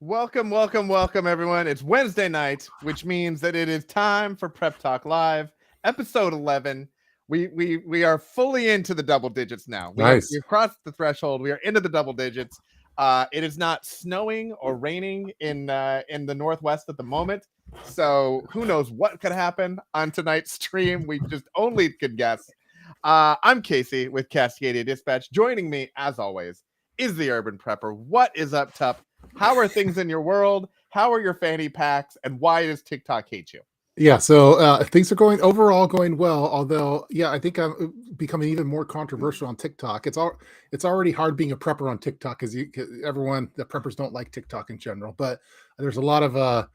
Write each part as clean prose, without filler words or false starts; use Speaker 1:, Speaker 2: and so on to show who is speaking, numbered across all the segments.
Speaker 1: Welcome, everyone. It's Wednesday night, which means that it is time for Prep Talk Live, episode 11. We are fully into the double digits now.
Speaker 2: Nice.
Speaker 1: We've crossed the threshold. We are into the double digits. It is not snowing or raining in the Northwest at the moment, so who knows what could happen on tonight's stream? We just only could guess. I'm Casey with Cascadia Dispatch. Joining me, as always, is the Urban Prepper. What is up, Tup? How are things in your world? How are your fanny packs? And why does TikTok hate you?
Speaker 2: Yeah, so things are going well. Although, yeah, I think I'm becoming even more controversial on TikTok. It's already hard being a prepper on TikTok because the preppers don't like TikTok in general. But there's a lot of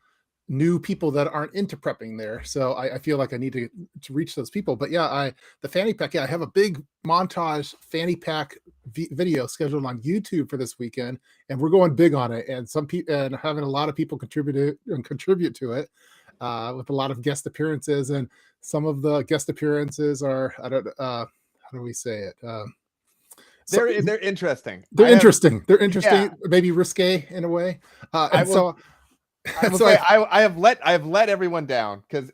Speaker 2: new people that aren't into prepping there, so I feel like I need to reach those people. But yeah, the fanny pack. Yeah, I have a big montage fanny pack video scheduled on YouTube for this weekend, and we're going big on it. And having a lot of people contribute to it. With a lot of guest appearances, and some of the guest appearances are how do we say it?
Speaker 1: They're interesting.
Speaker 2: They're interesting.
Speaker 1: Yeah.
Speaker 2: Maybe risque in a way.
Speaker 1: I have let everyone down because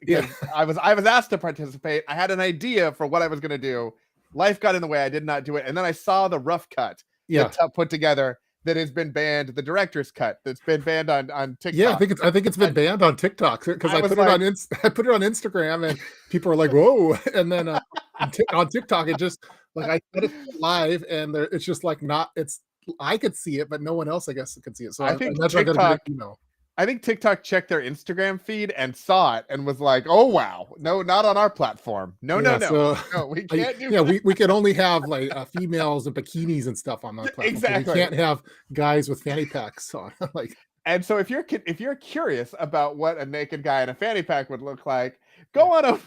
Speaker 1: I was asked to participate. I had an idea for what I was going to do. Life got in the way. I did not do it, and then I saw the rough cut that Tup put together. That has been banned, the director's cut that's been banned on TikTok.
Speaker 2: Yeah, I think it's been banned on TikTok because I put it on Instagram and people are like, "Whoa!" And then on TikTok, it just like I put it live and it's just like not. It's I could see it, but no one else, I guess, could see it. So
Speaker 1: I think TikTok checked their Instagram feed and saw it and was like, "Oh wow, no, not on our platform. No, we can't do."
Speaker 2: Yeah, we can only have like females and bikinis and stuff on that platform.
Speaker 1: Exactly,
Speaker 2: we can't have guys with fanny packs on. Like,
Speaker 1: and so if you're curious about what a naked guy in a fanny pack would look like, go on over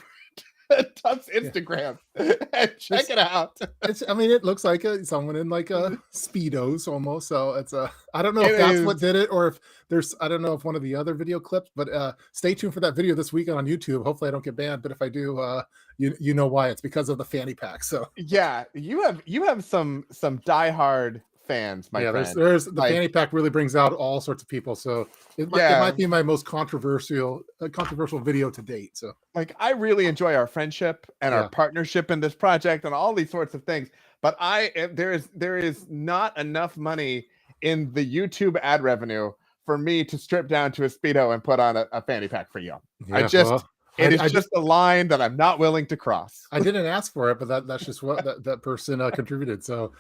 Speaker 1: to Tup's Instagram and check it out.
Speaker 2: It looks like someone in like a Speedos almost. So it's I don't know if that's what did it, or if I don't know if one of the other video clips, but stay tuned for that video this weekend on YouTube. Hopefully I don't get banned, but if I do, you know why. It's because of the fanny pack. So
Speaker 1: yeah, you have some diehard fans, my friend.
Speaker 2: There's the fanny pack really brings out all sorts of people. So it might be my most controversial video to date. So
Speaker 1: like I really enjoy our friendship and our partnership in this project and all these sorts of things. But there is not enough money in the YouTube ad revenue for me to strip down to a Speedo and put on a fanny pack for you.
Speaker 2: Yeah,
Speaker 1: it is just a line that I'm not willing to cross.
Speaker 2: I didn't ask for it, but that's just what that person contributed. So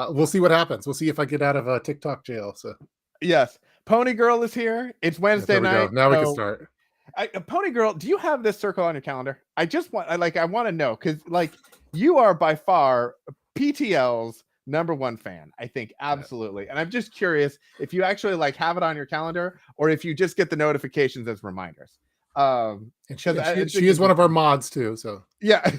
Speaker 2: we'll see what happens. We'll see if I get out of TikTok jail. So
Speaker 1: yes, Pony Girl is here. It's Wednesday night.
Speaker 2: Now we can start.
Speaker 1: Pony Girl, do you have this circle on your calendar? I want to know because like you are by far PTL's number one fan. I think absolutely, and I'm just curious if you actually like have it on your calendar or if you just get the notifications as reminders.
Speaker 2: And she is one of our mods too, so
Speaker 1: yeah.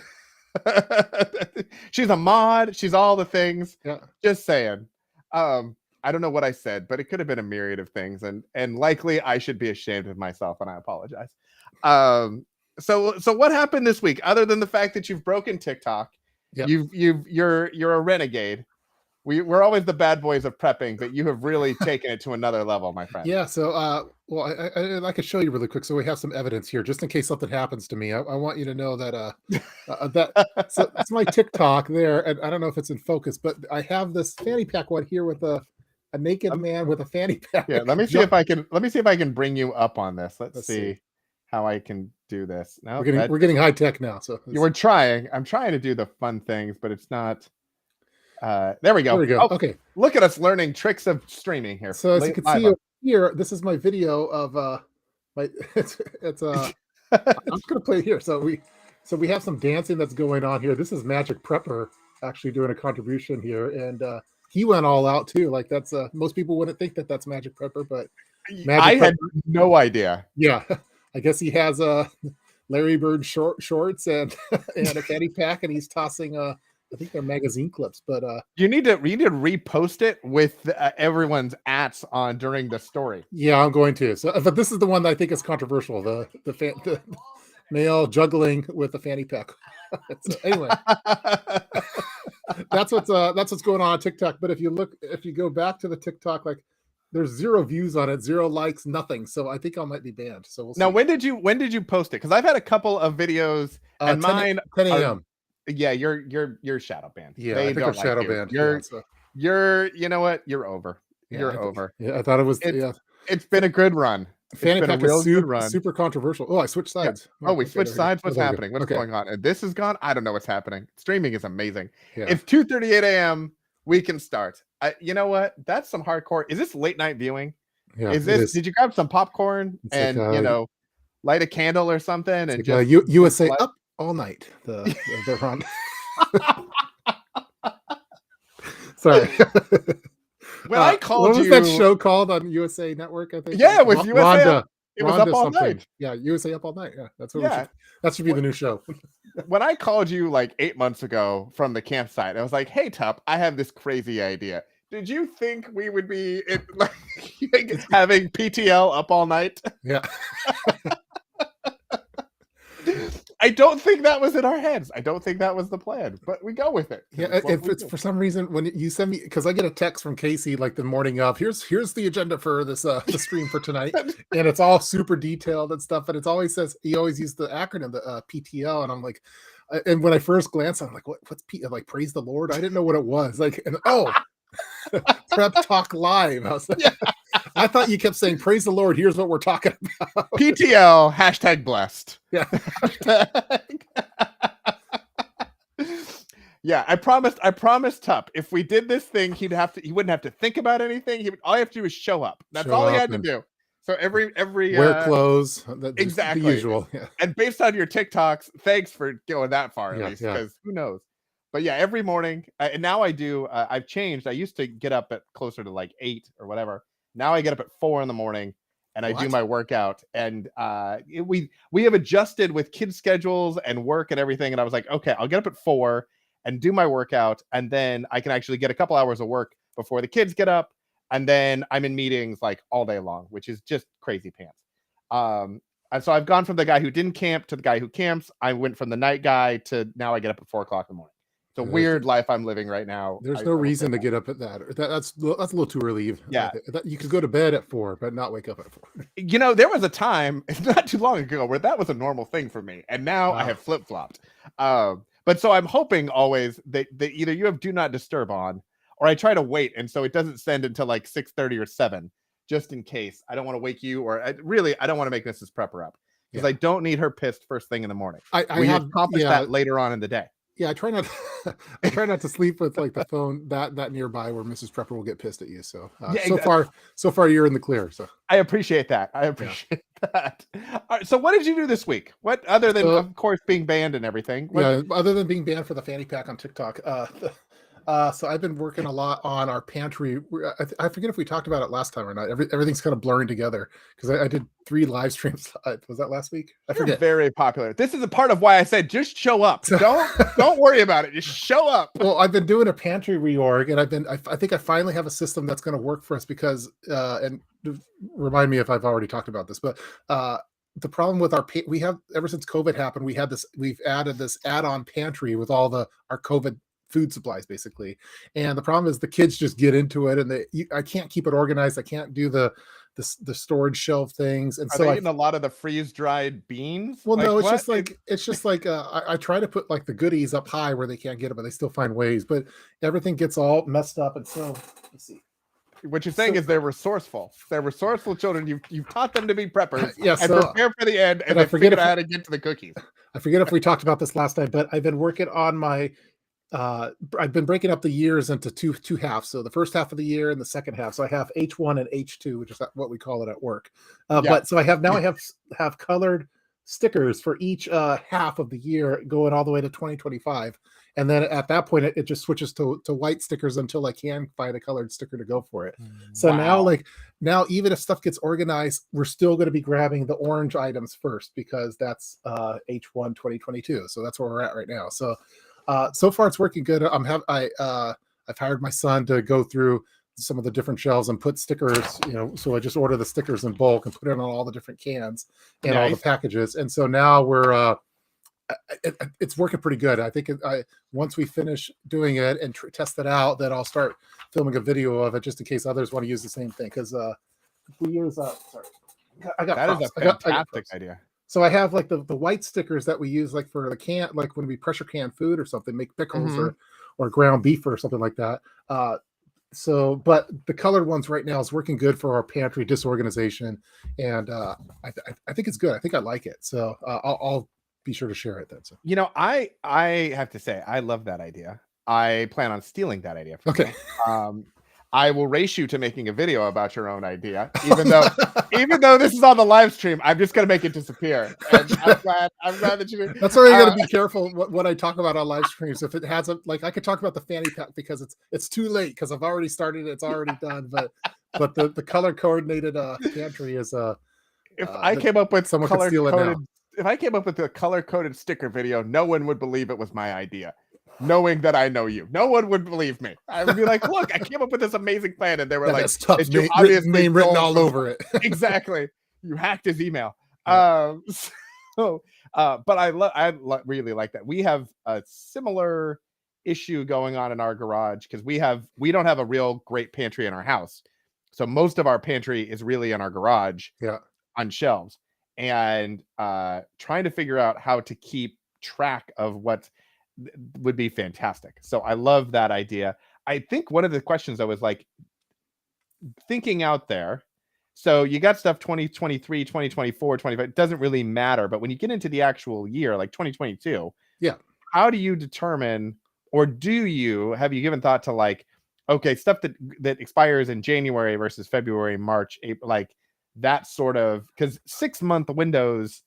Speaker 1: She's a mod, she's all the things. Just saying. I don't know what I said, but it could have been a myriad of things, and likely I should be ashamed of myself, and I apologize. So what happened this week other than the fact that you've broken TikTok? You're a renegade. We're always the bad boys of prepping, but you have really taken it to another level, my friend.
Speaker 2: Yeah. So, I can show you really quick. So we have some evidence here, just in case something happens to me. I want you to know that so that's my TikTok there, and I don't know if it's in focus, but I have this fanny pack one here with a naked man with a fanny pack.
Speaker 1: Yeah. Let me see if I can bring you up on this. Let's see how I can do this. No,
Speaker 2: we're getting high tech now. So
Speaker 1: we're trying. I'm trying to do the fun things, but it's not. There we go.
Speaker 2: Oh, okay.
Speaker 1: Look at us learning tricks of streaming here.
Speaker 2: So as you can see here, this is my video of my it's I'm just gonna play it here. So we have some dancing that's going on here. This is Magic Prepper actually doing a contribution here, and he went all out too. Like that's most people wouldn't think that that's Magic Prepper, but
Speaker 1: I had no idea.
Speaker 2: Yeah, I guess he has Larry Bird shorts and a fanny pack, and he's tossing I think they're magazine clips, but
Speaker 1: you need to repost it with everyone's ats on during the story.
Speaker 2: Yeah, I'm going to. So, but this is the one that I think is controversial. The male juggling with a fanny pack. So, anyway, that's what's going on TikTok. But if you go back to the TikTok, like there's 0 views on it, 0 likes, nothing. So I think I might be banned. So we'll see.
Speaker 1: Now, when did you post it? Because I've had a couple of videos, and
Speaker 2: 10,
Speaker 1: mine
Speaker 2: 10
Speaker 1: are.
Speaker 2: a.m.
Speaker 1: Yeah, you're shadow banned.
Speaker 2: Yeah,
Speaker 1: They
Speaker 2: I think I'm
Speaker 1: don't like
Speaker 2: shadow
Speaker 1: you.
Speaker 2: banned.
Speaker 1: You're you know what? You're over.
Speaker 2: Yeah,
Speaker 1: You're over.
Speaker 2: Yeah, I thought it was.
Speaker 1: It's
Speaker 2: Yeah,
Speaker 1: it's been a good run.
Speaker 2: Fanny
Speaker 1: It's been a
Speaker 2: pack is
Speaker 1: real good run.
Speaker 2: super controversial. Oh, I switched
Speaker 1: Yeah.
Speaker 2: sides.
Speaker 1: Oh, we
Speaker 2: okay,
Speaker 1: switched
Speaker 2: there we go.
Speaker 1: sides. What's
Speaker 2: There we go.
Speaker 1: happening? What's
Speaker 2: Okay.
Speaker 1: going on? And this is gone. I don't know what's happening. Streaming is amazing.
Speaker 2: Yeah.
Speaker 1: It's 2:38 a.m. We can start. You know what? That's some hardcore. Is this late night viewing?
Speaker 2: Yeah,
Speaker 1: Is this? Did you grab some popcorn
Speaker 2: It's
Speaker 1: and
Speaker 2: like,
Speaker 1: light a candle or something and
Speaker 2: like,
Speaker 1: just
Speaker 2: USA up all night. They're on. Sorry.
Speaker 1: When I called
Speaker 2: what was
Speaker 1: you,
Speaker 2: that show called on USA Network? I think.
Speaker 1: Yeah, it was USA.
Speaker 2: Rhonda.
Speaker 1: It was
Speaker 2: Rhonda
Speaker 1: up all
Speaker 2: something.
Speaker 1: night.
Speaker 2: Yeah, USA Up All Night. Yeah, that's what
Speaker 1: Yeah.
Speaker 2: that should be the new show.
Speaker 1: When I called you like 8 months ago from the campsite, I was like, "Hey, Tup, I have this crazy idea. Did you think we would be having PTL up all night?"
Speaker 2: Yeah.
Speaker 1: I don't think that was in our heads. I don't think that was the plan, but we go with it.
Speaker 2: Yeah, if it's for some reason when you send me, because I get a text from Casey like the morning of, here's the agenda for this the stream for tonight, and it's all super detailed and stuff, and it always says he always used the acronym the PTL, and I'm like, and when I first glanced, I'm like, what's P? Like, praise the Lord. I didn't know what it was. Like, and Prep Talk Live. I was like, I thought you kept saying, praise the Lord, here's what we're talking about.
Speaker 1: PTL # blessed.
Speaker 2: Yeah.
Speaker 1: Yeah, I promised Tup, if we did this thing, he wouldn't have to think about anything. All he have to do is show up. That's all he had to do. So every
Speaker 2: wear clothes.
Speaker 1: Exactly.
Speaker 2: The usual. Yeah.
Speaker 1: And based on your TikToks, thanks for going that far at least, because who knows. But yeah, every morning, and now I do. I've changed. I used to get up at closer to like 8 or whatever. Now I get up at 4 in the morning, and I do my workout. And we have adjusted with kids' schedules and work and everything. And I was like, okay, I'll get up at 4 and do my workout, and then I can actually get a couple hours of work before the kids get up, and then I'm in meetings like all day long, which is just crazy pants. And so I've gone from the guy who didn't camp to the guy who camps. I went from the night guy to now I get up at 4 o'clock in the morning. It's a weird life I'm living right now.
Speaker 2: There's no reason to get up at that. That's a little too early.
Speaker 1: Yeah.
Speaker 2: You could go to bed at 4, but not wake up at 4.
Speaker 1: There was a time, not too long ago, where that was a normal thing for me. And now I have flip-flopped. But so I'm hoping always that either you have do not disturb on, or I try to wait. And so it doesn't send until like 6:30 or 7, just in case. I don't want to wake you, or I don't want to make Mrs. Prepper up, because I don't need her pissed first thing in the morning. We have accomplished that later on in the day.
Speaker 2: Yeah, I try not to sleep with like the phone that nearby where Mrs. Prepper will get pissed at you. So so far you're in the clear. So
Speaker 1: I appreciate that. That. All right, so what did you do this week? What other than of course being banned and everything?
Speaker 2: Other than being banned for the fanny pack on TikTok. So I've been working a lot on our pantry. I forget if we talked about it last time or not. Everything's kind of blurring together because I did 3 live streams. Was that last week? I forget.
Speaker 1: Very popular. This is a part of why I said just show up. Don't worry about it. Just show up.
Speaker 2: Well, I've been doing a pantry reorg, and I think I finally have a system that's going to work for us because and remind me if I've already talked about this, but the problem with we have ever since COVID happened, we've added this add-on pantry with all our COVID food supplies basically, and the problem is the kids just get into it, and I can't keep it organized. I can't do the storage shelf things, and
Speaker 1: Are they eating a lot of the freeze-dried beans?
Speaker 2: Well, no, it's just like I try to put like the goodies up high where they can't get it, but they still find ways. But everything gets all messed up, and so let's see.
Speaker 1: What you're saying is they're resourceful. They're resourceful children. You've taught them to be preppers and
Speaker 2: so,
Speaker 1: prepare for the end, and
Speaker 2: I forget
Speaker 1: how to get to the cookies.
Speaker 2: I forget if we talked about this last time, but I've been working on my. I've been breaking up the years into two halves. So the first half of the year and the second half. So I have H1 and H2, which is what we call it at work. But so I have colored stickers for each half of the year going all the way to 2025. And then at that point, it just switches to white stickers until I can find a colored sticker to go for it. So now even if stuff gets organized, we're still going to be grabbing the orange items first because that's H1 2022. So that's where we're at right now. So far it's working good. I've hired my son to go through some of the different shelves and put stickers, so I just order the stickers in bulk and put it on all the different cans and all the packages. And so now we're it's working pretty good. I think once we finish doing it and test it out, then I'll start filming a video of it just in case others want to use the same thing. Because we use sorry, I got
Speaker 1: that
Speaker 2: props.
Speaker 1: is a
Speaker 2: I got
Speaker 1: fantastic
Speaker 2: props.
Speaker 1: idea.
Speaker 2: So I have like the white stickers that we use like for the can, like when we pressure can food or something, make pickles or ground beef or something like that. So, but the colored ones right now is working good for our pantry disorganization, and I think it's good. I think I like it. So I'll be sure to share it then. So
Speaker 1: You know, I have to say I love that idea. I plan on stealing that idea from
Speaker 2: okay.
Speaker 1: you. I will race you to making a video about your own idea, even though this is on the live stream. I'm just gonna make it disappear. And I'm glad that you.
Speaker 2: That's why you got to be careful what I talk about on live streams. If it has a like, I could talk about the fanny pack because it's too late because I've already started. It's already done. But the color coordinated pantry is
Speaker 1: if I came up with
Speaker 2: someone could steal it now.
Speaker 1: If I came up with a color coded sticker video, no one would believe it was my idea. Knowing that I know you, no one would believe me. I would be like, "Look, I came up with this amazing plan," and they were like,
Speaker 2: tough.
Speaker 1: "It's
Speaker 2: obviously name written all over it."
Speaker 1: Exactly. You hacked his email.
Speaker 2: Yeah.
Speaker 1: But I really like that. We have a similar issue going on in our garage because we don't have a real great pantry in our house, so most of our pantry is really in our garage, on shelves, and trying to figure out how to keep track of what would be fantastic. So I love that idea. I think one of the questions though is like thinking out there. So you got stuff 2023, 2024, 25, it doesn't really matter. But when you get into the actual year, like 2022, how do you determine, or have you given thought to like, okay, stuff that expires in January versus February, March, April, like that sort of, because 6-month windows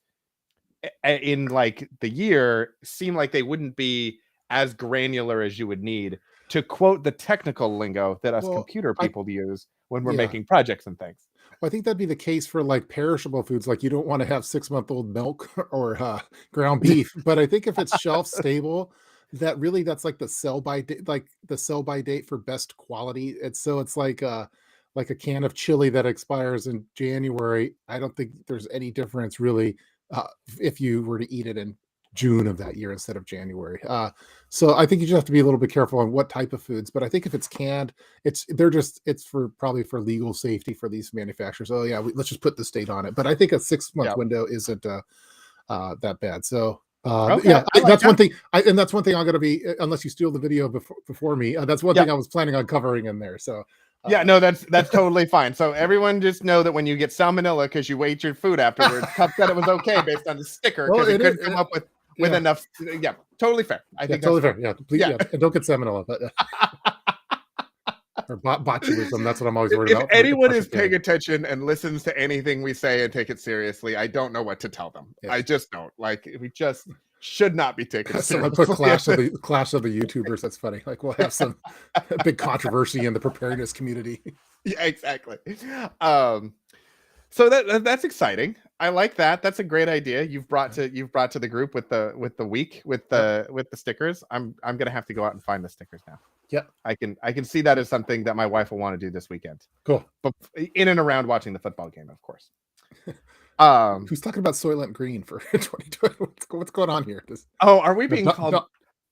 Speaker 1: in like the year seem like they wouldn't be as granular as you would need, to quote the technical lingo that us computer people use when we're making projects and things.
Speaker 2: Well, I think that'd be the case for like perishable foods. Like you don't want to have 6-month-old milk or ground beef. But I think if it's shelf stable, that's like the sell by date, like the sell by date for best quality. It's like a can of chili that expires in January. I don't think there's any difference really if you were to eat it in June of that year instead of January. So I think you just have to be a little bit careful on what type of foods. But I think if it's canned, it's probably for legal safety for these manufacturers. Oh yeah, let's just put this date on it. But I think a 6-month window isn't that bad. So that's one thing. And that's one thing I'm going to be, unless you steal the video before me. That's one thing I was planning on covering in there. So.
Speaker 1: No, that's totally fine. So everyone just know that when you get salmonella because you ate your food afterwards, Cup said it was okay based on the sticker because he couldn't come up with enough. Yeah, totally fair. I think
Speaker 2: totally fair. Yeah, please, and don't get salmonella, but or botulism. That's what I'm always worried about.
Speaker 1: If anyone is paying attention and listens to anything we say and take it seriously, I don't know what to tell them. I just don't. Like, we just should not be taken seriously.
Speaker 2: Someone put clash of the YouTubers. That's funny. Like, we'll have some big controversy in the preparedness community.
Speaker 1: Yeah, exactly. So that's exciting. I like that. That's a great idea you've brought to the group with the week with the stickers. I'm gonna have to go out and find the stickers now.
Speaker 2: Yeah,
Speaker 1: I can see that as something that my wife will want to do this weekend.
Speaker 2: Cool.
Speaker 1: But in and around watching the football game, of course.
Speaker 2: Who's talking about Soylent Green for 2020? What's going on here?
Speaker 1: Are we being called?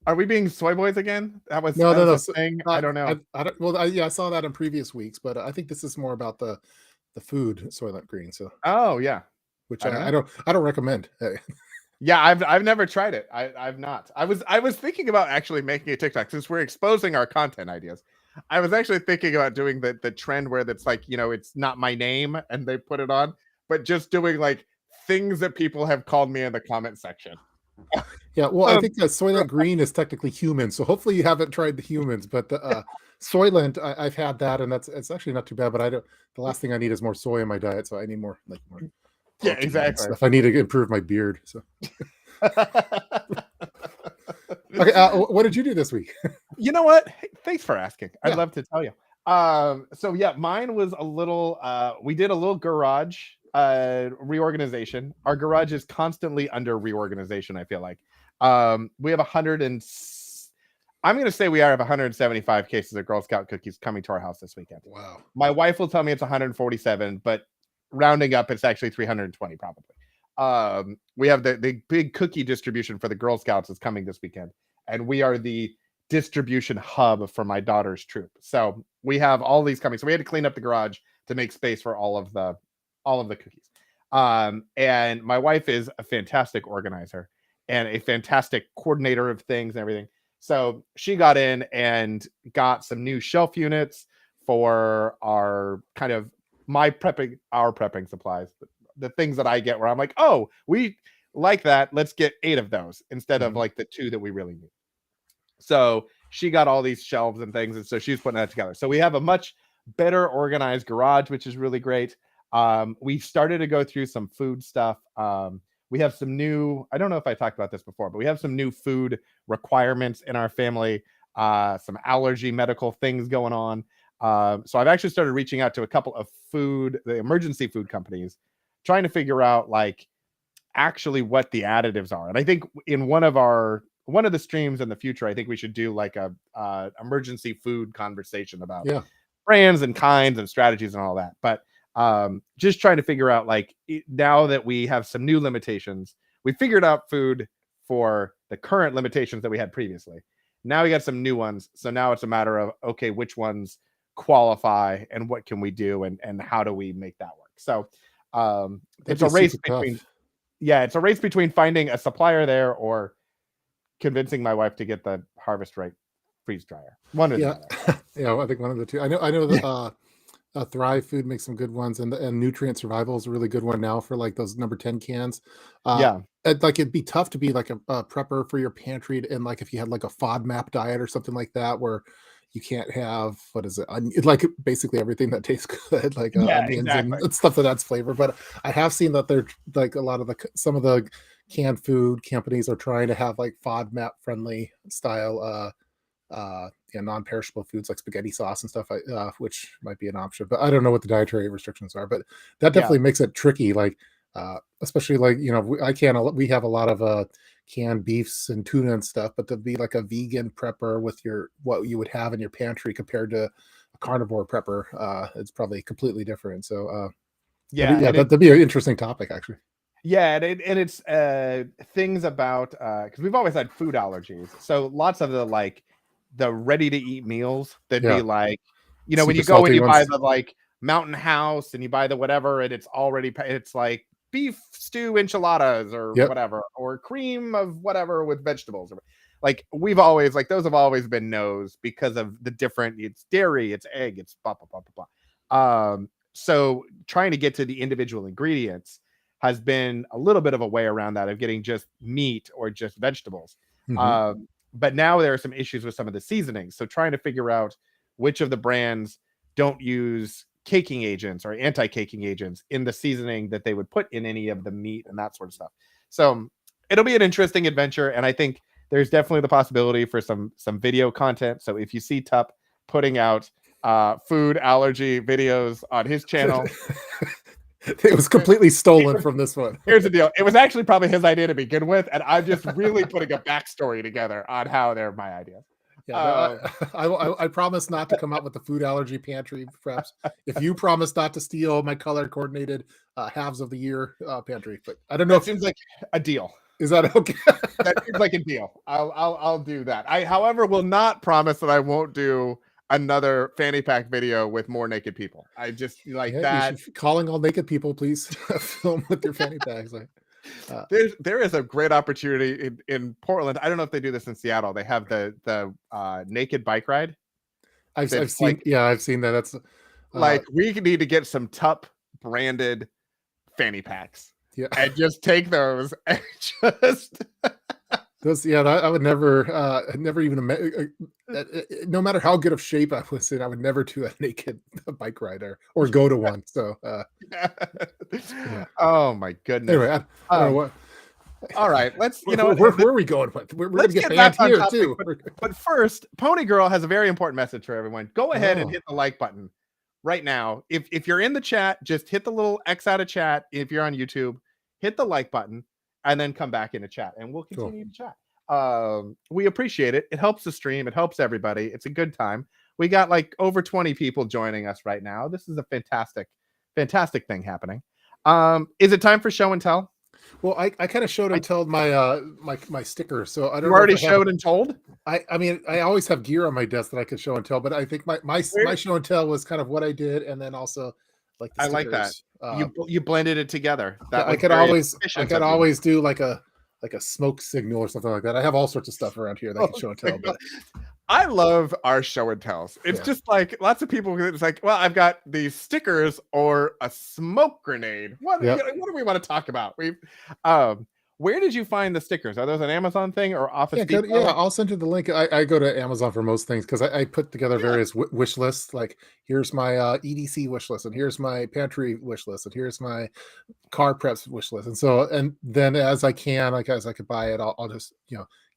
Speaker 1: Are we being soy boys again? That was no thing. I don't know.
Speaker 2: I saw that in previous weeks, but I think this is more about the food Soylent Green. So which I don't recommend.
Speaker 1: Yeah, I've never tried it. I've not. I was thinking about actually making a TikTok since we're exposing our content ideas. I was actually thinking about doing the trend where that's like, it's not my name and they put it on, but just doing like things that people have called me in the comment section.
Speaker 2: Yeah, well, I think that Soylent Green is technically human, so hopefully you haven't tried the humans. But the Soylent, I've had that, and it's actually not too bad. But the last thing I need is more soy in my diet, so I need more
Speaker 1: yeah, exactly.
Speaker 2: Stuff. I need to improve my beard. So okay, what did you do this week?
Speaker 1: You know what? Hey, thanks for asking. I'd love to tell you. So yeah, mine was a little. We did a little garage reorganization. Our garage is constantly under reorganization. I feel like we have 100 and I'm going to say we have 175 cases of Girl Scout cookies coming to our house this weekend.
Speaker 2: Wow.
Speaker 1: My wife will tell me it's 147, but rounding up, it's actually 320 probably. We have the big cookie distribution for the Girl Scouts is coming this weekend, and we are the distribution hub for my daughter's troop. So we have all these coming. So we had to clean up the garage to make space for all of the cookies. And my wife is a fantastic organizer and a fantastic coordinator of things and everything. So she got in and got some new shelf units for our kind of our prepping supplies, the things that I get where I'm like, oh, we like that. Let's get 8 of those instead of like the 2 that we really need. So she got all these shelves and things, and so she's putting that together. So we have a much better organized garage, which is really great. We started to go through some food stuff. We have some new, I don't know if I talked about this before, but we have some new food requirements in our family, some allergy medical things going on. So I've actually started reaching out to a couple of the emergency food companies, trying to figure out like actually what the additives are. And I think in one of the streams in the future, I think we should do like a emergency food conversation about brands and kinds and strategies and all that. But just trying to figure out like now that we have some new limitations, we figured out food for the current limitations that we had previously. Now we got some new ones. So now it's a matter of, okay, which ones qualify and what can we do and how do we make that work? So it's a race between it's a race between finding a supplier there or convincing my wife to get the Harvest Right freeze dryer. One of the other.
Speaker 2: Yeah, I think one of the two. I know that Thrive Food makes some good ones, and Nutrient Survival is a really good one now for like those number 10 cans. It'd be tough to be like a prepper for your pantry, and like if you had like a FODMAP diet or something like that, where you can't have like basically everything that tastes good, like onions and stuff that adds flavor. But I have seen that they're like some of the canned food companies are trying to have like FODMAP friendly style non-perishable foods like spaghetti sauce and stuff, which might be an option, but I don't know what the dietary restrictions are. But that definitely makes it tricky, like especially like we have a lot of canned beefs and tuna and stuff, but to be like a vegan prepper with what you would have in your pantry compared to a carnivore prepper, it's probably completely different. So that'd be an interesting topic actually.
Speaker 1: Yeah, and it's things about because we've always had food allergies, so lots of the ready to eat meals that'd be like, when you go and you buy the like Mountain House and you buy the whatever, and it's like beef stew enchiladas or whatever, or cream of whatever with vegetables. Like we've always those have always been no's because of the different. It's dairy, it's egg, it's blah blah blah blah blah. So trying to get to the individual ingredients has been a little bit of a way around that of getting just meat or just vegetables. But now there are some issues with some of the seasonings. So trying to figure out which of the brands don't use caking agents or anti-caking agents in the seasoning that they would put in any of the meat and that sort of stuff. So it'll be an interesting adventure. And I think there's definitely the possibility for some video content. So if you see Tup putting out food allergy videos on his channel,
Speaker 2: it was completely stolen from this one.
Speaker 1: Here's the deal. It was actually probably his idea to begin with, and I'm just really putting a backstory together on how they're my ideas.
Speaker 2: Yeah, I promise not to come out with the food allergy pantry preps. If you promise not to steal my color coordinated halves of the year pantry, but I don't know.
Speaker 1: It seems like a deal.
Speaker 2: Is that okay?
Speaker 1: That seems like a deal. I'll do that. I, however, will not promise that I won't do another fanny pack video with more naked people. I just that.
Speaker 2: Calling all naked people, please film with your fanny packs.
Speaker 1: There is a great opportunity in Portland. I don't know if they do this in Seattle. They have the naked bike ride.
Speaker 2: I've seen that. That's
Speaker 1: we need to get some Tup branded fanny packs.
Speaker 2: Yeah,
Speaker 1: and just take those and just.
Speaker 2: I would never even no matter how good of shape I was in, I would never do a naked bike ride or go to one. So
Speaker 1: oh my goodness.
Speaker 2: Anyway, I don't know what.
Speaker 1: All right, let's
Speaker 2: where are we going? We're gonna get banned here too.
Speaker 1: But first, Pony Girl has a very important message for everyone. Go ahead and hit the like button right now. If you're in the chat, just hit the little X out of chat. If you're on YouTube, hit the like button. And then come back into chat and we'll continue to chat. We appreciate it. It helps the stream. It helps everybody. It's a good time. We got like over 20 people joining us right now. This is a fantastic thing happening. Is it time for show and tell?
Speaker 2: Well, I kind of showed and told my my stickers, so I don't
Speaker 1: You
Speaker 2: know
Speaker 1: already
Speaker 2: if I have.
Speaker 1: showed and told.
Speaker 2: I mean, I always have gear on my desk that I could show and tell, but I think my show and tell was kind of what I did, and then also like the
Speaker 1: I like that.
Speaker 2: stickers.
Speaker 1: You blended it together. That
Speaker 2: Yeah,
Speaker 1: was very
Speaker 2: I
Speaker 1: efficient
Speaker 2: could
Speaker 1: of you.
Speaker 2: always do like a smoke signal or something like that. I have all sorts of stuff around here that I can show and tell, but
Speaker 1: I love our show and tells. It's just like lots of people. It's like, well, I've got these stickers or a smoke grenade. What
Speaker 2: Yep.
Speaker 1: what do we want to talk about? Um, where did you find the stickers? Are those an Amazon thing or Office Depot?
Speaker 2: Yeah, I'll send you the link. I go to Amazon for most things because I put together various wish lists. Like here's my EDC wish list, and here's my pantry wish list, and here's my car preps wish list. And so, and then as I can, like as I could buy it, I'll just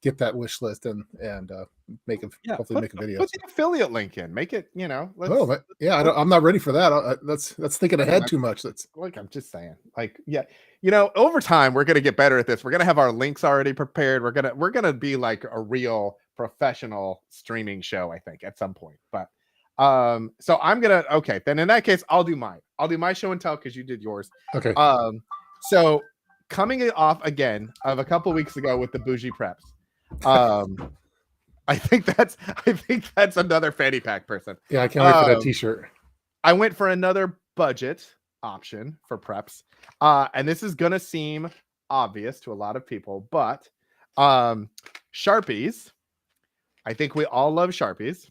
Speaker 2: get that wish list and make a hopefully make a video.
Speaker 1: Put the affiliate link in. Make it.
Speaker 2: I'm not ready for that. That's thinking ahead too much. That's
Speaker 1: like I'm just saying. Like over time we're gonna get better at this. We're gonna have our links already prepared. We're gonna be like a real professional streaming show, I think, at some point. But so I'm gonna then in that case I'll do my show and tell because you did yours.
Speaker 2: Okay.
Speaker 1: So coming off again of a couple weeks ago with the bougie preps. I think that's another fanny pack person.
Speaker 2: Yeah, I can't wait for that t-shirt.
Speaker 1: I went for another budget option for preps. And this is gonna seem obvious to a lot of people, but Sharpies. I think we all love Sharpies.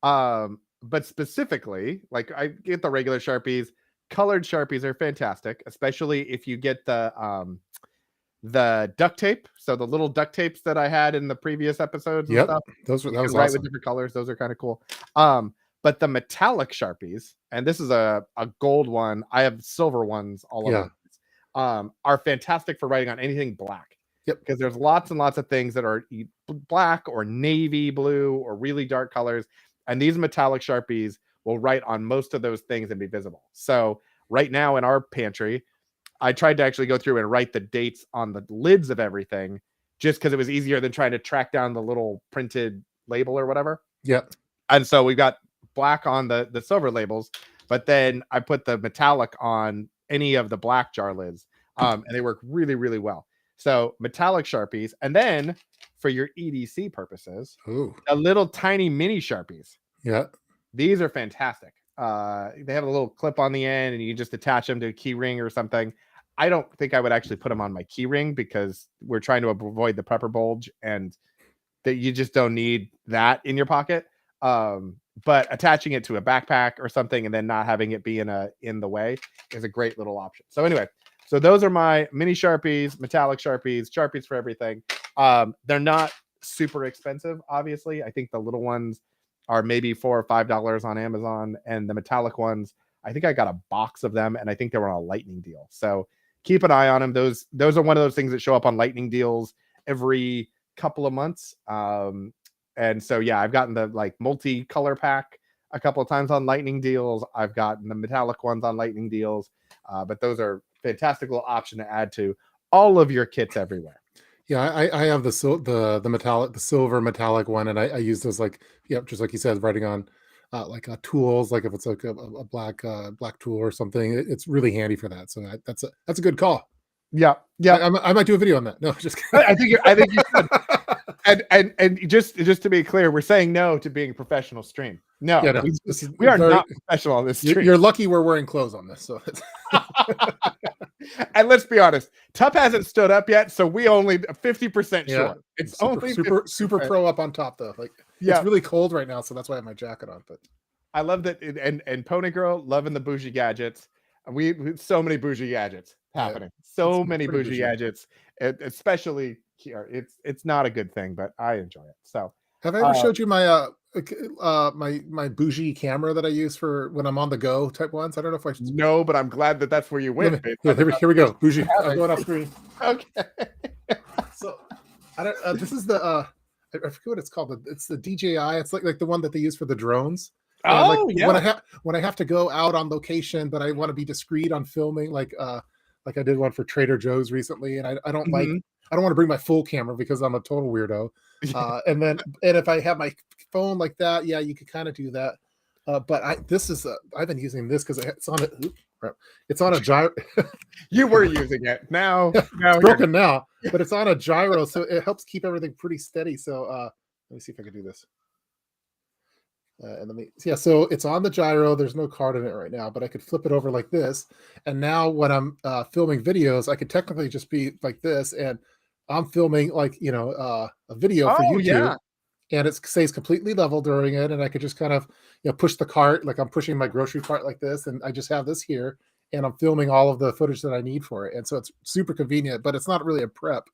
Speaker 1: But specifically, like I get the regular Sharpies. Colored Sharpies are fantastic, especially if you get the duct tape. So the little duct tapes that I had in the previous episodes and stuff.
Speaker 2: That was
Speaker 1: awesome. With different colors. Those are kind of cool. But the metallic Sharpies, and this is a gold one. I have silver ones all over. Are fantastic for writing on anything black.
Speaker 2: Yep.
Speaker 1: Because there's lots and lots of things that are black or navy blue or really dark colors. And these metallic Sharpies will write on most of those things and be visible. So right now in our pantry, I tried to actually go through and write the dates on the lids of everything just because it was easier than trying to track down the little printed label or whatever.
Speaker 2: Yep.
Speaker 1: And so we've got black on the silver labels, but then I put the metallic on any of the black jar lids. And they work really, really well. So metallic Sharpies. And then for your EDC purposes, a little tiny mini Sharpies.
Speaker 2: Yeah.
Speaker 1: These are fantastic. They have a little clip on the end and you just attach them to a key ring or something. I don't think I would actually put them on my key ring because we're trying to avoid the prepper bulge and that you just don't need that in your pocket. But attaching it to a backpack or something and then not having it be in the way is a great little option. So anyway, so those are my mini Sharpies, metallic Sharpies, Sharpies for everything. They're not super expensive, obviously. I think the little ones are maybe $4 or $5 on Amazon, and the metallic ones, I think I got a box of them, and I think they were on a lightning deal. So keep an eye on them. Those are one of those things that show up on lightning deals every couple of months. And so I've gotten the like multi-color pack a couple of times on lightning deals. I've gotten the metallic ones on lightning deals, but those are fantastic little option to add to all of your kits everywhere.
Speaker 2: Yeah, I have the silver metallic one, and I use those just like you said, writing on tools, like if it's like a black tool or something. It's really handy for that. So that's a good call.
Speaker 1: Yeah.
Speaker 2: I might do a video on that. No, just kidding.
Speaker 1: I think you should. And just to be clear, we're saying no to being a professional stream. No, we are not professional on this stream.
Speaker 2: You're lucky we're wearing clothes on this. So.
Speaker 1: And let's be honest, Tup hasn't stood up yet, so we only 50% sure. It's only
Speaker 2: super pro up on top though. It's really cold right now, so that's why I have my jacket on. But
Speaker 1: I love that, and Pony Girl loving the bougie gadgets. We so many bougie gadgets happening. So many bougie gadgets, especially here. It's not a good thing, but I enjoy it. So
Speaker 2: have I ever showed you my my bougie camera that I use for when I'm on the go type ones? I don't know if I should.
Speaker 1: No, but I'm glad that's where you went.
Speaker 2: Here we go. Bougie. I'm going off screen.
Speaker 1: Okay.
Speaker 2: So I don't. This is the I forget what it's called. It's the DJI. It's like the one that they use for the drones. When I have to go out on location, but I want to be discreet on filming, like I did one for Trader Joe's recently, and I don't I don't want to bring my full camera because I'm a total weirdo. And if I have my phone like that, you could kind of do that. But this is I've been using this because it's on it's on a gyro.
Speaker 1: You were using it. Now
Speaker 2: It's broken now, but it's on a gyro, so it helps keep everything pretty steady. So let me see if I can do this. And so it's on the gyro. There's no card in it right now, but I could flip it over like this. And now when I'm filming videos, I could technically just be like this, and I'm filming like a video for
Speaker 1: Oh
Speaker 2: YouTube.
Speaker 1: yeah.
Speaker 2: And it stays completely level during it, and I could just kind of push the cart like I'm pushing my grocery cart like this, and I just have this here, and I'm filming all of the footage that I need for it, and so it's super convenient. But it's not really a prep,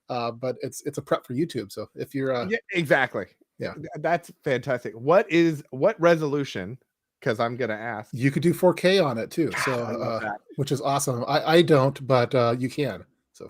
Speaker 2: but it's a prep for YouTube. So if you're
Speaker 1: Yeah, exactly.
Speaker 2: Yeah.
Speaker 1: That's fantastic. What resolution? Because I'm gonna ask.
Speaker 2: You could do 4K on it too,
Speaker 1: God,
Speaker 2: so
Speaker 1: I love that.
Speaker 2: which is awesome. I don't, but you can. So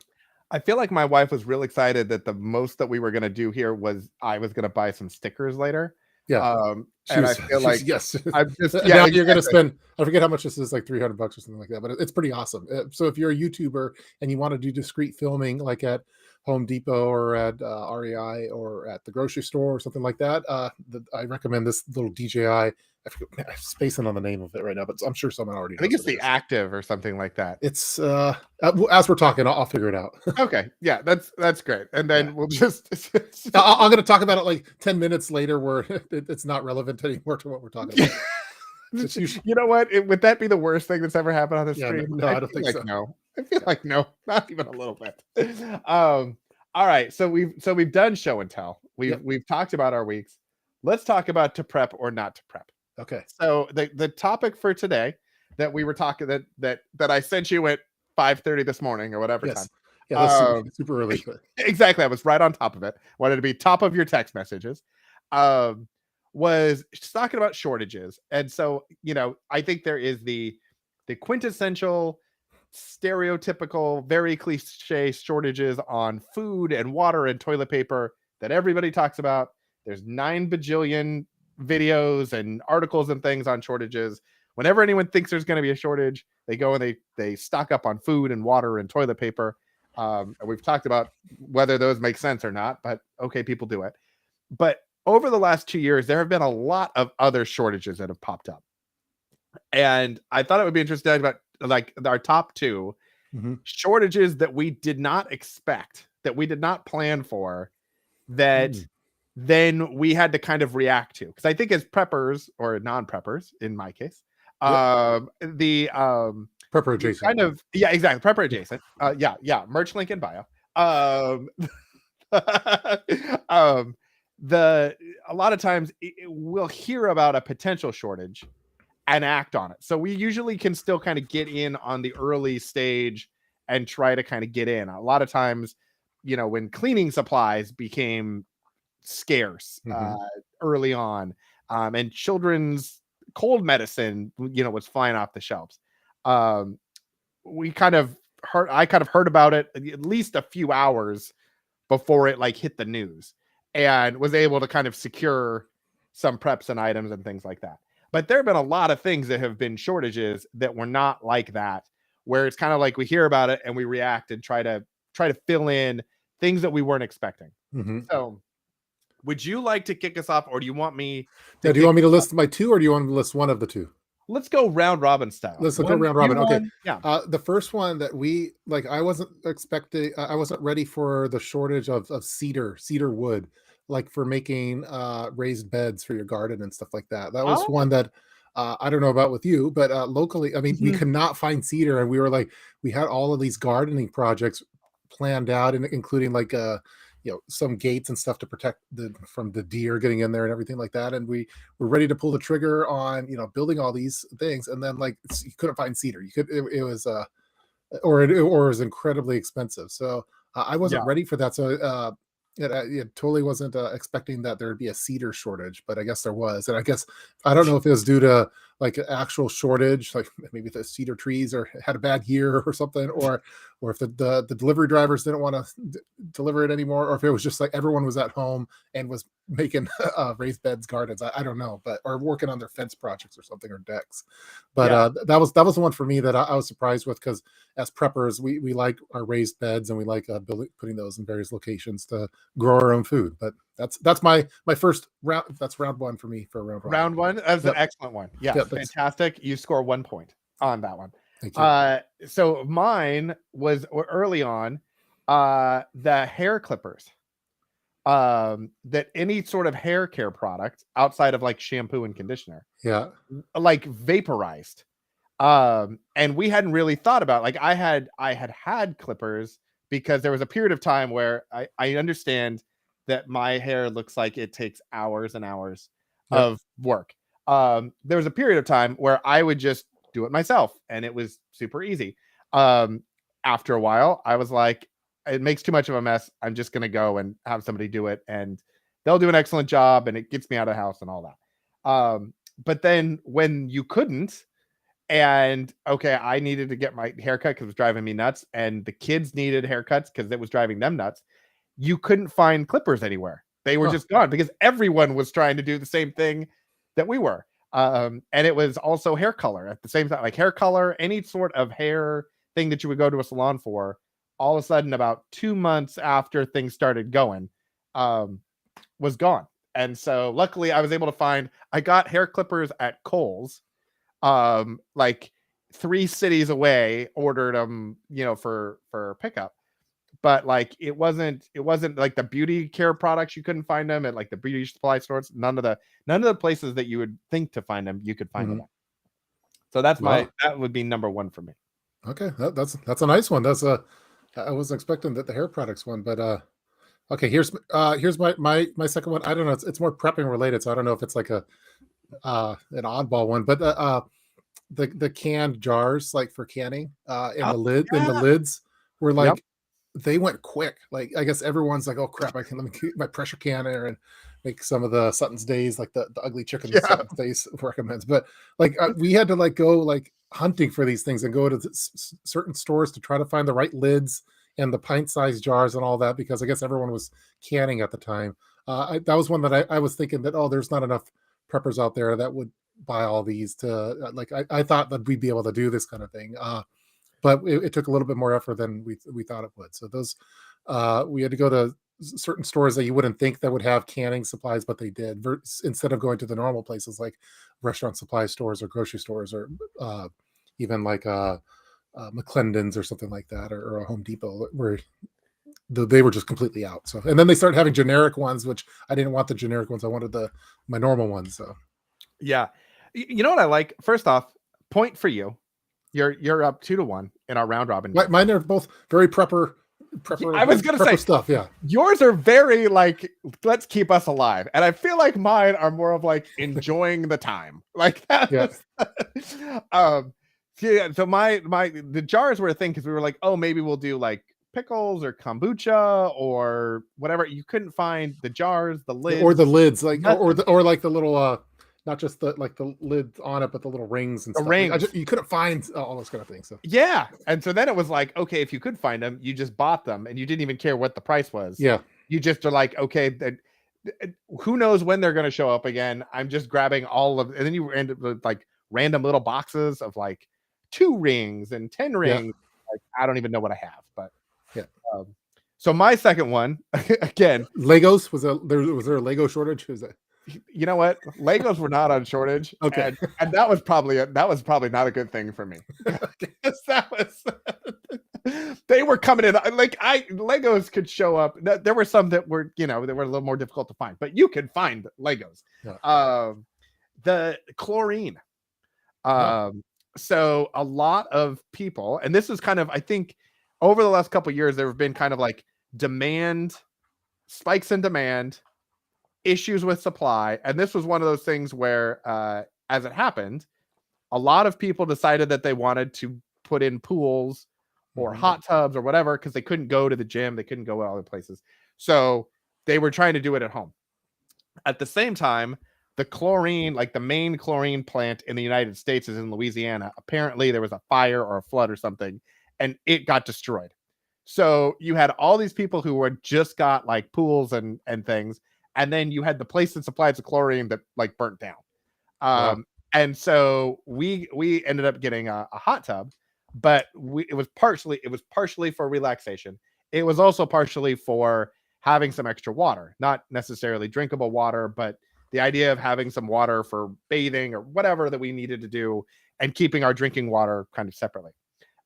Speaker 1: I feel like my wife was real excited that the most that we were gonna do here was I was gonna buy some stickers later.
Speaker 2: yeah,
Speaker 1: And I feel like
Speaker 2: yes.
Speaker 1: I'm just
Speaker 2: Now you're going to spend. I forget how much this is, like $300 or something like that, but it's pretty awesome. So if you're a YouTuber and you want to do discrete filming, like at Home Depot or at REI or at the grocery store or something like that, I recommend this little DJI. I'm spacing on the name of it right now, but I'm sure someone already knows.
Speaker 1: I think it's the Active or something like that.
Speaker 2: It's as we're talking, I'll figure it out.
Speaker 1: Okay, yeah, that's great. And then we'll just
Speaker 2: I'm going to talk about it like 10 minutes later, where it's not relevant anymore to what we're talking about.
Speaker 1: You know what? Would that be the worst thing that's ever happened on the stream?
Speaker 2: No, I don't think so.
Speaker 1: No, I feel like no, not even a little bit. All right, so we've done show and tell. We've talked about our weeks. Let's talk about to prep or not to prep.
Speaker 2: Okay.
Speaker 1: So the topic for today that we were talking that I sent you at 5:30 this morning or whatever time.
Speaker 2: Yeah, that's super early.
Speaker 1: Exactly, I was right on top of it. Wanted to be top of your text messages. Was talking about shortages, and so I think there is the quintessential, stereotypical, very cliche shortages on food and water and toilet paper that everybody talks about. There's 9 bajillion videos and articles and things on shortages. Whenever anyone thinks there's going to be a shortage, they go and they stock up on food and water and toilet paper. And we've talked about whether those make sense or not, but okay, people do it. But over the last 2 years, there have been a lot of other shortages that have popped up. And I thought it would be interesting about like our top 2 shortages that we did not expect, that we did not plan for, that then we had to kind of react to. Because I think as preppers or non-preppers, in my case, the
Speaker 2: prepper adjacent,
Speaker 1: kind of, yeah, exactly, prepper adjacent. Merch link in bio. A lot of times we'll hear about a potential shortage and act on it. So we usually can still kind of get in on the early stage and try to kind of get in. A lot of times, when cleaning supplies became scarce early on, and children's cold medicine, was flying off the shelves. I kind of heard about it at least a few hours before it like hit the news, and was able to kind of secure some preps and items and things like that. But there have been a lot of things that have been shortages that were not like that, where it's kind of like we hear about it and we react and try to fill in things that we weren't expecting. So would you like to kick us off, or do you want me
Speaker 2: to do you want me to list my 2, or do you want me to list one of the 2?
Speaker 1: Let's go round robin style.
Speaker 2: Let's go round robin. Okay.
Speaker 1: Yeah.
Speaker 2: The first one that we like, I wasn't expecting. I wasn't ready for the shortage of cedar wood, like for making raised beds for your garden and stuff like that. That was one that I don't know about with you, but locally, I mean, we could not find cedar, and we were like, we had all of these gardening projects planned out, and including like some gates and stuff to protect from the deer getting in there and everything like that. And we were ready to pull the trigger on, building all these things. And then like, you couldn't find cedar. It was, or it was incredibly expensive. So I wasn't ready for that. So it totally wasn't expecting that there'd be a cedar shortage, but I guess there was. And I don't know if it was due to like an actual shortage, like maybe the cedar trees or had a bad year or something, or if the delivery drivers didn't want to deliver it anymore, or if it was just like everyone was at home and was making raised beds, gardens. I don't know, or working on their fence projects or something, or decks. But that was the one for me that I was surprised with, because as preppers, we like our raised beds, and we like putting those in various locations to grow our own food. But that's my first round. That's round one for me for round robin.
Speaker 1: Round one. That's an excellent one. Yes,
Speaker 2: Yep,
Speaker 1: fantastic. You score 1 point on that one.
Speaker 2: Thank you.
Speaker 1: So mine was early on, the hair clippers. That any sort of hair care product outside of like shampoo and conditioner,
Speaker 2: Yeah.
Speaker 1: like vaporized. And we hadn't really thought about, like, I had clippers because there was a period of time where I understand that my hair looks like it takes hours and hours
Speaker 2: Yep.
Speaker 1: of work. There was a period of time where I would just do it myself and it was super easy. After a while, I was like, it makes too much of a mess. I'm just going to go and have somebody do it and they'll do an excellent job and it gets me out of the house and all that. But then when you couldn't, and okay, I needed to get my haircut because it was driving me nuts, and the kids needed haircuts because it was driving them nuts. You couldn't find clippers anywhere. They were just gone because everyone was trying to do the same thing that we were. And it was also hair color at the same time, like hair color, any sort of hair thing that you would go to a salon for. All of a sudden, about 2 months after things started going, was gone. And so luckily I was able to find, I got hair clippers at Kohl's, like 3 cities away, ordered them, for pickup. But like it wasn't like the beauty care products, you couldn't find them at like the beauty supply stores. None of the places that you would think to find them, you could find them at. So that would be number 1 for me.
Speaker 2: Okay, that's a nice one. I wasn't expecting that the hair products one, but okay, here's my second one. I don't know, it's more prepping related, so I don't know if it's like an oddball one, but the canned jars, like for canning, and the lids were like, they went quick. Like, I guess everyone's like, oh crap, let me keep my pressure canner and make some of the Sutton's Days, like the ugly chicken Sutton's Days recommends. But like, we had to like go like hunting for these things and go to certain stores to try to find the right lids and the pint-sized jars and all that, because I guess everyone was canning at the time. That was one that I was thinking that, oh, there's not enough preppers out there that would buy all these to like, I thought that we'd be able to do this kind of thing. But it took a little bit more effort than we thought it would. So those, we had to go to certain stores that you wouldn't think that would have canning supplies, but they did, instead of going to the normal places like restaurant supply stores or grocery stores, or even like McClendon's or something like that, or a Home Depot, where they were just completely out. So, and then they started having generic ones, which I didn't want the generic ones. I wanted my normal ones. So
Speaker 1: yeah, you know what I like? First off, point for you. You're up 2-1 in our round robin.
Speaker 2: Mine are both very prepper.
Speaker 1: I was gonna say
Speaker 2: stuff. Yeah,
Speaker 1: yours are very like, let's keep us alive, and I feel like mine are more of like enjoying the time, like that.
Speaker 2: Yeah.
Speaker 1: So the jars were a thing because we were like, oh, maybe we'll do like pickles or kombucha or whatever. You couldn't find the jars, the lids,
Speaker 2: or the lids, like or like the little not just the lid on it, but the little rings and stuff. Rings. You couldn't find all those kind of things. So.
Speaker 1: Yeah, and so then it was like, okay, if you could find them, you just bought them, and you didn't even care what the price was.
Speaker 2: Yeah,
Speaker 1: you just are like, okay, who knows when they're going to show up again? I'm just grabbing all of, and then you end up with like random little boxes of like 2 rings and 10 rings. Yeah. Like, I don't even know what I have, but
Speaker 2: yeah.
Speaker 1: So my second one, again,
Speaker 2: Legos. Was there a Lego shortage? Was that?
Speaker 1: You know what? Legos were not on shortage.
Speaker 2: Okay.
Speaker 1: And that was probably not a good thing for me. They were coming in like Legos could show up. There were some that were, they were a little more difficult to find, but you could find Legos. Yeah. The chlorine. So a lot of people, and this is kind of, I think over the last couple of years, there have been kind of like spikes in demand, issues with supply. And this was one of those things where, as it happened, a lot of people decided that they wanted to put in pools or hot tubs or whatever, because they couldn't go to the gym. They couldn't go to other places. So they were trying to do it at home. At the same time, the chlorine, like the main chlorine plant in the United States, is in Louisiana. Apparently there was a fire or a flood or something, and it got destroyed. So you had all these people who were just got like pools and things. And then you had the place that supplies the chlorine that like burnt down. Wow. And so we ended up getting a hot tub, but it was partially for relaxation. It was also partially for having some extra water, not necessarily drinkable water, but the idea of having some water for bathing or whatever that we needed to do, and keeping our drinking water kind of separately.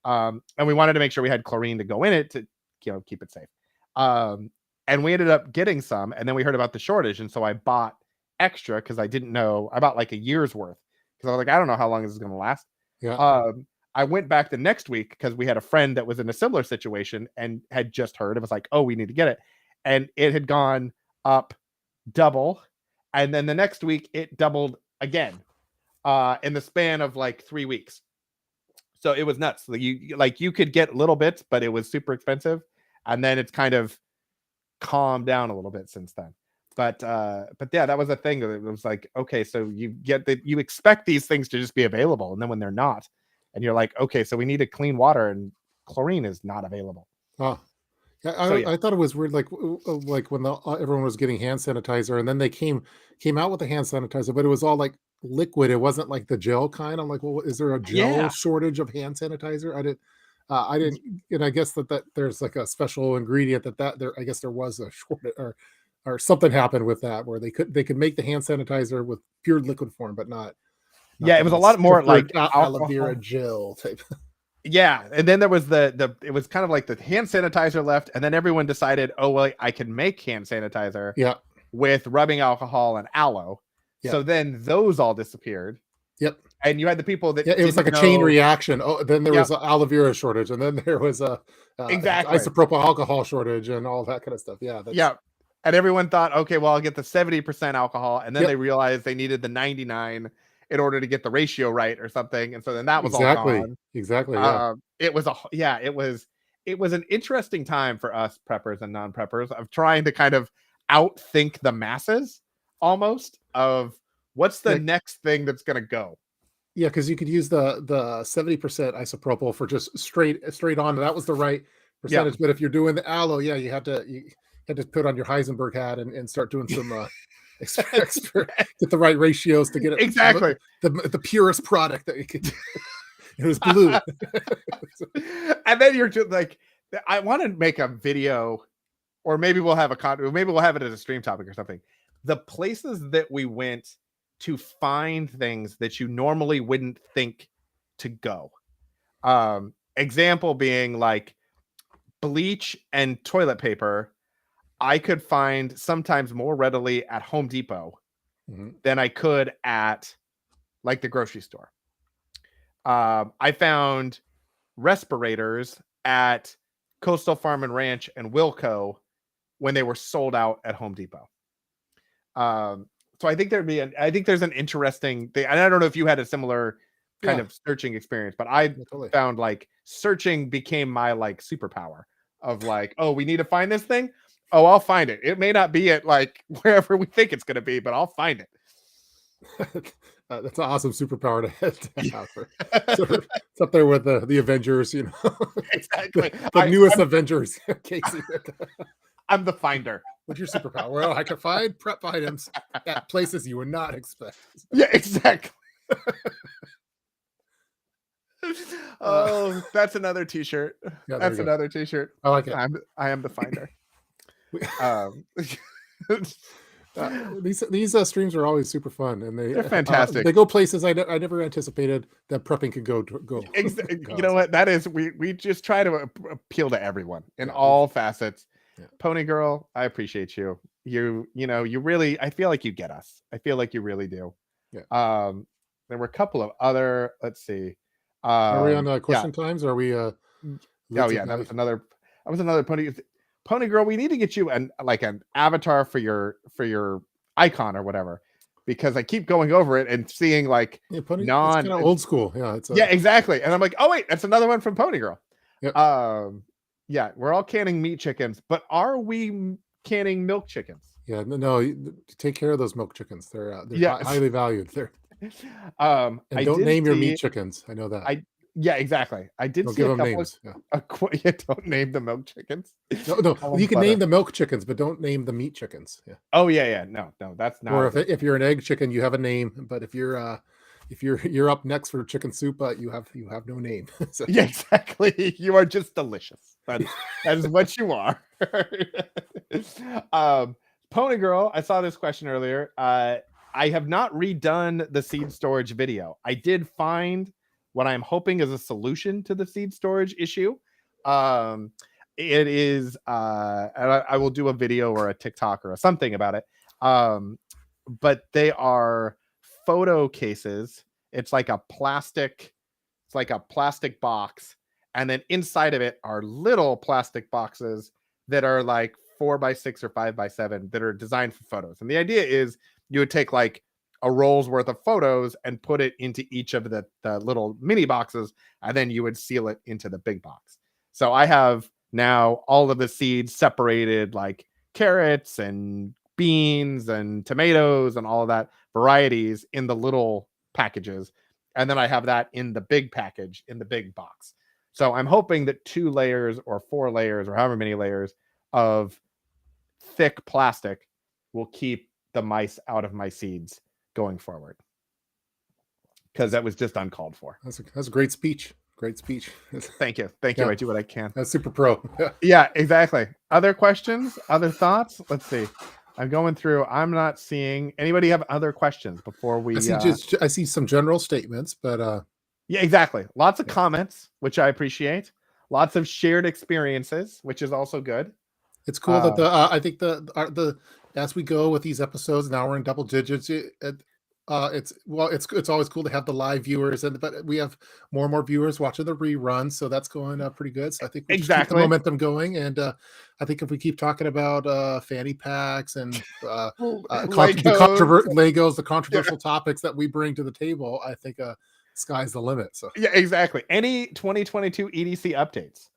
Speaker 1: And we wanted to make sure we had chlorine to go in it to, keep it safe. And we ended up getting some, and then we heard about the shortage, and so I bought extra because I didn't know. I bought like a year's worth because I was like, I don't know how long this is going to last.
Speaker 2: Yeah.
Speaker 1: I went back the next week because we had a friend that was in a similar situation and had just heard. It was like, oh, we need to get it, and it had gone up double, and then the next week it doubled again, in the span of like 3 weeks. So it was nuts. You could get little bits, but it was super expensive, and then it's kind of calmed down a little bit since then. But yeah, that was a thing. It was like, okay, so you expect these things to just be available, and then when they're not, and you're like, okay, so we need to clean water, and chlorine is not available.
Speaker 2: Oh, yeah.
Speaker 1: So yeah,
Speaker 2: I thought it was weird, like when everyone was getting hand sanitizer, and then they came out with the hand sanitizer, but it was all like liquid. It wasn't like the gel kind. I'm like, well, is there a gel
Speaker 1: yeah,
Speaker 2: shortage of hand sanitizer? I didn't, and I guess that there's like a special ingredient that there. I guess there was a shortage, or something happened with that where they could make the hand sanitizer with pure liquid form, but not
Speaker 1: yeah. It
Speaker 2: the
Speaker 1: was a lot more like
Speaker 2: aloe
Speaker 1: alcohol.
Speaker 2: vera gel type.
Speaker 1: Yeah, and then there was it was kind of like the hand sanitizer left, and then everyone decided, oh well, I can make hand sanitizer
Speaker 2: Yeah.
Speaker 1: with rubbing alcohol and aloe.
Speaker 2: Yeah.
Speaker 1: So then those all disappeared.
Speaker 2: Yep.
Speaker 1: And you had the people that
Speaker 2: it was like a chain reaction. Oh, then there was an aloe vera shortage, and then there was a
Speaker 1: exactly
Speaker 2: isopropyl alcohol shortage, and all that kind of stuff. Yeah.
Speaker 1: Yeah. And everyone thought, okay, well, I'll get the 70% alcohol, and then
Speaker 2: Yep.
Speaker 1: they realized they needed the 99 in order to get the ratio right or something, and so then that was all gone.
Speaker 2: Exactly. Yeah.
Speaker 1: It was it was an interesting time for us preppers and non-preppers of trying to kind of outthink the masses almost of what's the next thing that's going to go.
Speaker 2: Yeah, because you could use the 70% isopropyl for just straight on. That was the right percentage.
Speaker 1: Yeah.
Speaker 2: But if you're doing the aloe, yeah, you had to put on your Heisenberg hat and start doing some get the right ratios to get it
Speaker 1: exactly
Speaker 2: the purest product that you could. It was blue.
Speaker 1: And then you're just like, I want to make a video, or maybe we'll have it as a stream topic or something. The places that we went to find things that you normally wouldn't think to go. Example being like bleach and toilet paper, I could find sometimes more readily at Home Depot than I could at like the grocery store. I found respirators at Coastal Farm and Ranch and Wilco when they were sold out at Home Depot. So I think I think there's an interesting thing. And I don't know if you had a similar kind of searching experience, but I found like searching became my like superpower of like, oh, we need to find this thing. Oh, I'll find it. It may not be at like wherever we think it's going to be, but I'll find it.
Speaker 2: That's an awesome superpower to have. It's up there with the Avengers, you know.
Speaker 1: Exactly.
Speaker 2: the newest Avengers. Casey.
Speaker 1: I'm the finder.
Speaker 2: What's your superpower? Well, I can find prep items at places you would not expect.
Speaker 1: Yeah, exactly. Oh, that's another t-shirt.
Speaker 2: Yeah,
Speaker 1: that's another t-shirt.
Speaker 2: I like it.
Speaker 1: I am the finder.
Speaker 2: These streams are always super fun, and they're
Speaker 1: fantastic.
Speaker 2: They go places I never anticipated that prepping could go.
Speaker 1: You know what? That is, we just try to appeal to everyone in all facets. Yeah. Pony Girl, I appreciate you. You know, you really, I feel like you get us. I feel like you really do.
Speaker 2: Yeah.
Speaker 1: There were a couple of other, let's see.
Speaker 2: Are we on question times? Or are we
Speaker 1: oh yeah, that was another Pony Girl. We need to get you an avatar for your icon or whatever, because I keep going over it and seeing like
Speaker 2: it's kind of old school. Yeah,
Speaker 1: yeah, exactly. And I'm like, oh wait, that's another one from Pony Girl. Yep. Yeah, we're all canning meat chickens, but are we canning milk chickens?
Speaker 2: Yeah, no, take care of those milk chickens. They're highly valued. And don't name your meat chickens. I know that.
Speaker 1: Yeah, exactly. I did see a couple names. Don't name the milk chickens.
Speaker 2: No, you can name the milk chickens, but don't name the meat chickens. Yeah.
Speaker 1: Oh yeah. No, that's not.
Speaker 2: Or if you're an egg chicken, you have a name, but if you're if you're up next for chicken soup, you have no name. So,
Speaker 1: Yeah, exactly. You are just delicious. That is what you are. Pony Girl, I saw this question earlier. I have not redone the seed storage video. I did find what I'm hoping is a solution to the seed storage issue. It is I will do a video or a TikTok or something about it. But they are photo cases. It's like a plastic box, and then inside of it are little plastic boxes that are like 4x6 or 5x7 that are designed for photos. And the idea is you would take like a roll's worth of photos and put it into each of the little mini boxes, and then you would seal it into the big box. So I have now all of the seeds separated, like carrots and beans and tomatoes and all of that varieties in the little packages. And then I have that in the big package in the big box. So I'm hoping that 2 layers or 4 layers or however many layers of thick plastic will keep the mice out of my seeds going forward. Because that was just uncalled for.
Speaker 2: That's a great speech. Great speech.
Speaker 1: Thank you. Thank you. I do what I can.
Speaker 2: That's super pro.
Speaker 1: Yeah, exactly. Other questions? Other thoughts? Let's see. I'm going through. I'm not seeing anybody have other questions before we.
Speaker 2: I see some general statements, but
Speaker 1: yeah, exactly. Lots of comments, which I appreciate. Lots of shared experiences, which is also good.
Speaker 2: It's cool that I think the as we go with these episodes, now we're in double digits. It's always cool to have the live viewers, but we have more and more viewers watching the reruns, so that's going pretty good. So I think we just keep the momentum going, and I think if we keep talking about fanny packs and Legos, the controversial topics that we bring to the table, I think sky's the limit. So
Speaker 1: yeah, exactly. Any 2022 EDC updates?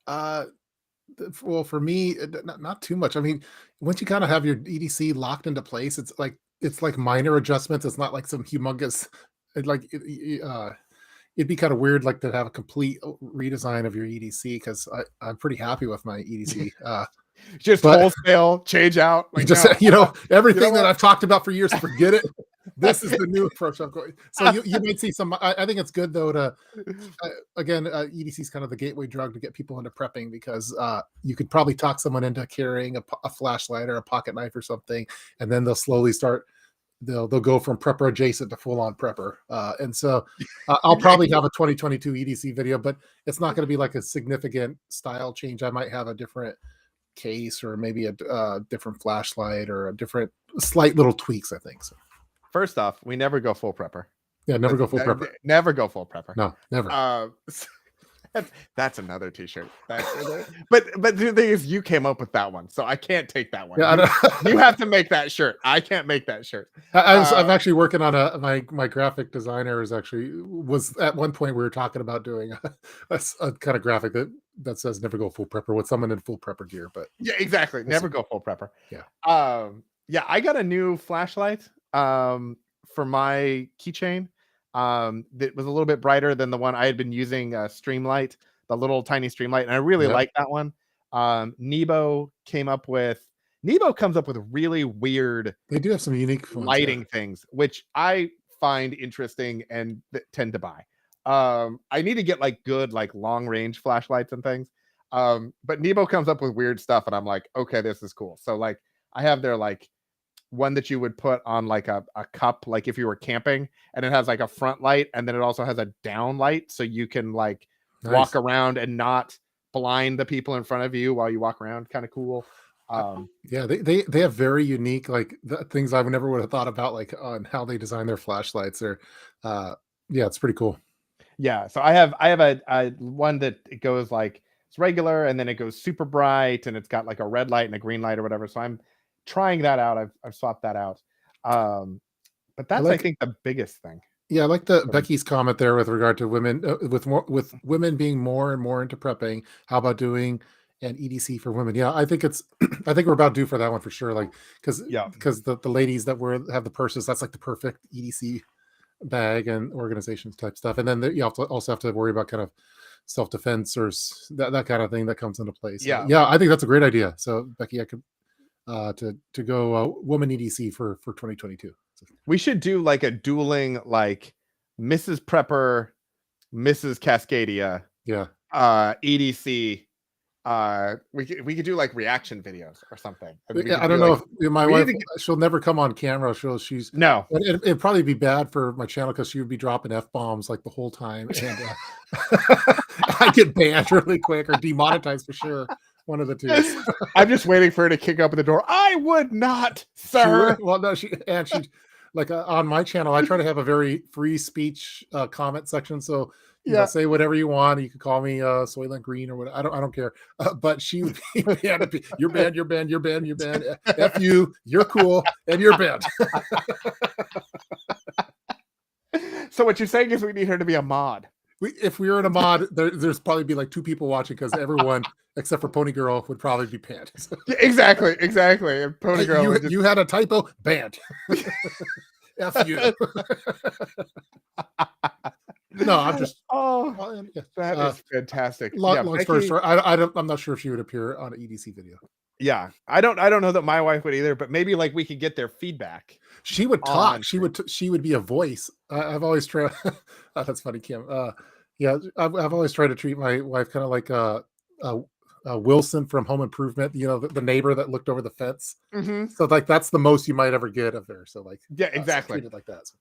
Speaker 2: Well, for me, not too much. I mean, once you kind of have your EDC locked into place, it's like minor adjustments. It's not like some humongous, it'd be kind of weird like to have a complete redesign of your EDC, because I'm pretty happy with my EDC.
Speaker 1: Just wholesale change out.
Speaker 2: Like, just everything that I've talked about for years, forget it. This is the new approach I'm going. So you might see some. I think it's good though to again, EDC is kind of the gateway drug to get people into prepping, because you could probably talk someone into carrying a flashlight or a pocket knife or something, and then they'll slowly start. They'll go from prepper adjacent to full on prepper. And so I'll probably have a 2022 EDC video, but it's not going to be like a significant style change. I might have a different case or maybe a different flashlight or a different slight little tweaks, I think. So
Speaker 1: first off, we never go full prepper.
Speaker 2: Yeah, never go full prepper.
Speaker 1: Never go full prepper.
Speaker 2: No, never.
Speaker 1: That's another t-shirt. But the thing is, you came up with that one, so I can't take that one.
Speaker 2: Yeah,
Speaker 1: you have to make that shirt. I can't make that shirt.
Speaker 2: I'm actually working on my graphic designer was at one point we were talking about doing a kind of graphic that says never go full prepper with someone in full prepper gear. But
Speaker 1: yeah, exactly. Never go full prepper.
Speaker 2: Yeah.
Speaker 1: Yeah, I got a new flashlight for my keychain. That was a little bit brighter than the one I had been using, Streamlight, the little tiny Streamlight, and I really like that one. Nebo comes up with really weird.
Speaker 2: They do have some unique
Speaker 1: lighting things, which I find interesting and tend to buy. I need to get like good, like long range flashlights and things. But Nebo comes up with weird stuff, and I'm like, okay, this is cool. So like, I have their like one that you would put on like a cup, like if you were camping, and it has like a front light, and then it also has a down light, so you can like walk around and not blind the people in front of you while you walk around. Kind of cool.
Speaker 2: Yeah, they have very unique like things I never would have thought about, like on how they design their flashlights. Or yeah, it's pretty cool.
Speaker 1: Yeah, so I have a one that it goes like it's regular, and then it goes super bright, and it's got like a red light and a green light or whatever. So I'm trying that out. I've swapped that out. But that's I think the biggest thing.
Speaker 2: Yeah, I like Becky's comment there with regard to women, with women being more and more into prepping. How about doing an EDC for women? Yeah, I think we're about due for that one for sure. Like because the ladies that have the purses, that's like the perfect EDC bag and organizations type stuff. And then you also have to worry about kind of self-defense or that kind of thing that comes into place. So, yeah, I think that's a great idea. So Becky, I could to go woman EDC for 2022.
Speaker 1: We should do like a dueling like Mrs. Prepper, Mrs. Cascadia,
Speaker 2: Yeah.
Speaker 1: EDC. We could do like reaction videos or something. And we
Speaker 2: Yeah,
Speaker 1: could
Speaker 2: I don't
Speaker 1: be
Speaker 2: know
Speaker 1: like,
Speaker 2: if my
Speaker 1: we
Speaker 2: wife,
Speaker 1: need to
Speaker 2: she'll never come on camera. She's
Speaker 1: no.
Speaker 2: it'd probably be bad for my channel because she would be dropping F-bombs like the whole time. And I get banned really quick or demonetized for sure. One of the two.
Speaker 1: I'm just waiting for her to kick open the door. I would not,
Speaker 2: She
Speaker 1: sir.
Speaker 2: would, well, no, she like on my channel, I try to have a very free speech comment section. So you know, say whatever you want. You can call me Soylent Green or whatever. I don't care. But she would be banned. You're banned. You're banned. You're banned. You're banned. F you. You're cool, and you're banned.
Speaker 1: So what you're saying is we need her to be a mod.
Speaker 2: If we were in a mod, there's probably be like 2 people watching because everyone except for Pony Girl would probably be banned. So.
Speaker 1: Yeah, exactly. And Pony Girl,
Speaker 2: you had a typo, banned. F you. No, I'm just.
Speaker 1: That is fantastic.
Speaker 2: Long story short, I'm not sure if she would appear on an EDC video.
Speaker 1: Yeah, I don't know that my wife would either, but maybe like we could get their feedback.
Speaker 2: She would talk. She would be a voice. I've always tried. Oh, that's funny, Kim. Yeah, I've always tried to treat my wife kind of like Wilson from Home Improvement. You know, the neighbor that looked over the fence.
Speaker 1: Mm-hmm.
Speaker 2: So like that's the most you might ever get of her. So like
Speaker 1: yeah, exactly.
Speaker 2: Treated like that. So.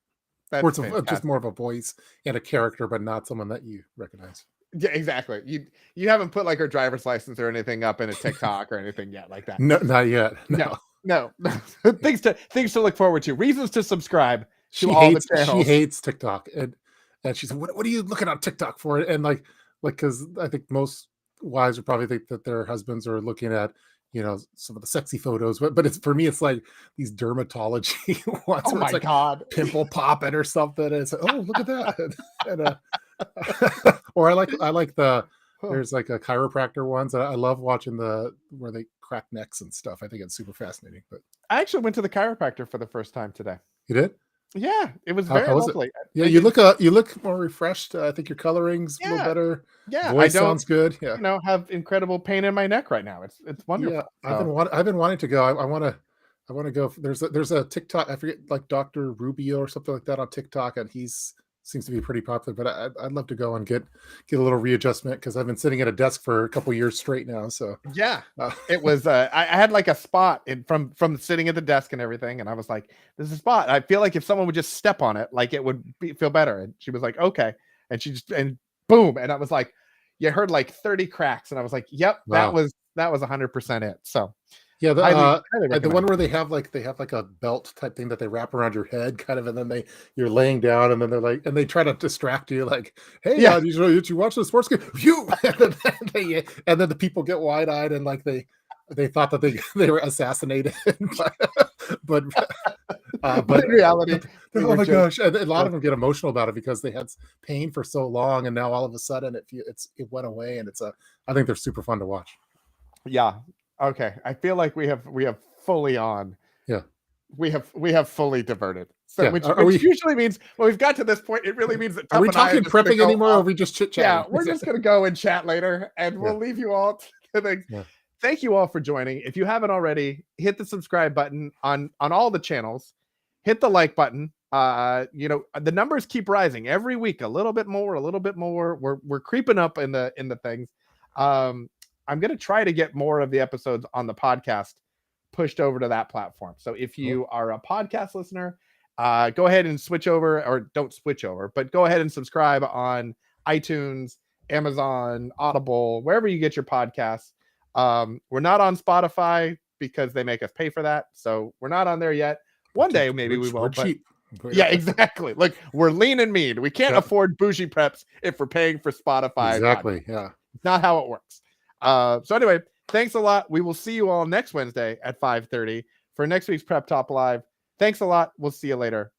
Speaker 1: That's
Speaker 2: just more of a voice and a character, but not someone that you recognize.
Speaker 1: Yeah, exactly. You haven't put like her driver's license or anything up in a TikTok or anything yet like that.
Speaker 2: No, not yet.
Speaker 1: No. things to look forward to. Reasons to subscribe to all the channels.
Speaker 2: She hates TikTok, and she said, "What are you looking on TikTok for?" And like because I think most wives would probably think that their husbands are looking at, you know, some of the sexy photos, but it's for me, it's like these dermatology ones.
Speaker 1: Oh my God,
Speaker 2: pimple popping or something. And it's like, oh, look at that. And, or I like there's like a chiropractor ones. I love watching where they crack necks and stuff. I think it's super fascinating. But
Speaker 1: I actually went to the chiropractor for the first time today.
Speaker 2: You did?
Speaker 1: Yeah, it was very lovely.
Speaker 2: Yeah, you look more refreshed. I think your coloring's a little better.
Speaker 1: Yeah,
Speaker 2: voice sounds good. Yeah,
Speaker 1: you know, have incredible pain in my neck right now. It's wonderful.
Speaker 2: Yeah, I've been wanting to go. I want to go. There's a TikTok. I forget, like Dr. Rubio or something like that on TikTok, and seems to be pretty popular. But I'd love to go and get a little readjustment because I've been sitting at a desk for a couple years straight now. So
Speaker 1: yeah, it was. I had like a spot from sitting at the desk and everything, and I was like, "This is a spot." I feel like if someone would just step on it, like it would feel better. And she was like, "Okay," and and boom, and I was like, "You heard like 30 cracks," and I was like, "Yep, wow. that was 100% it." So.
Speaker 2: Yeah, the one where they have like a belt type thing that they wrap around your head, kind of, and then you're laying down, and then they're like, and they try to distract you, like, "Hey, did you watch the sports game?" You, and then the people get wide eyed, and like they thought that they were assassinated, but in reality, oh my gosh, and a lot of them get emotional about it because they had pain for so long, and now all of a sudden it went away, and I think they're super fun to watch.
Speaker 1: Yeah. Okay, I feel like we have fully on.
Speaker 2: Yeah,
Speaker 1: we have fully diverted. So
Speaker 2: yeah.
Speaker 1: which usually means when we've got to this point, it really means that.
Speaker 2: Are we talking prepping anymore, or are we just chit chatting?
Speaker 1: Yeah, we're just gonna go and chat later, and we'll leave you all to the. Yeah. Thank you all for joining. If you haven't already, hit the subscribe button on all the channels. Hit the like button. You know, the numbers keep rising every week, a little bit more. We're creeping up in the things. I'm going to try to get more of the episodes on the podcast pushed over to that platform. So if you are a podcast listener, go ahead and switch over, or don't switch over, but go ahead and subscribe on iTunes, Amazon, Audible, wherever you get your podcasts. We're not on Spotify because they make us pay for that. So we're not on there yet. One day, maybe we will. But cheap. Yeah, exactly. Like we're lean and mean. We can't afford bougie preps if we're paying for Spotify.
Speaker 2: Exactly. Yeah.
Speaker 1: It's not how it works. So anyway, thanks a lot. We will see you all next Wednesday at 5:30 for next week's Prep Top Live. Thanks a lot. We'll see you later.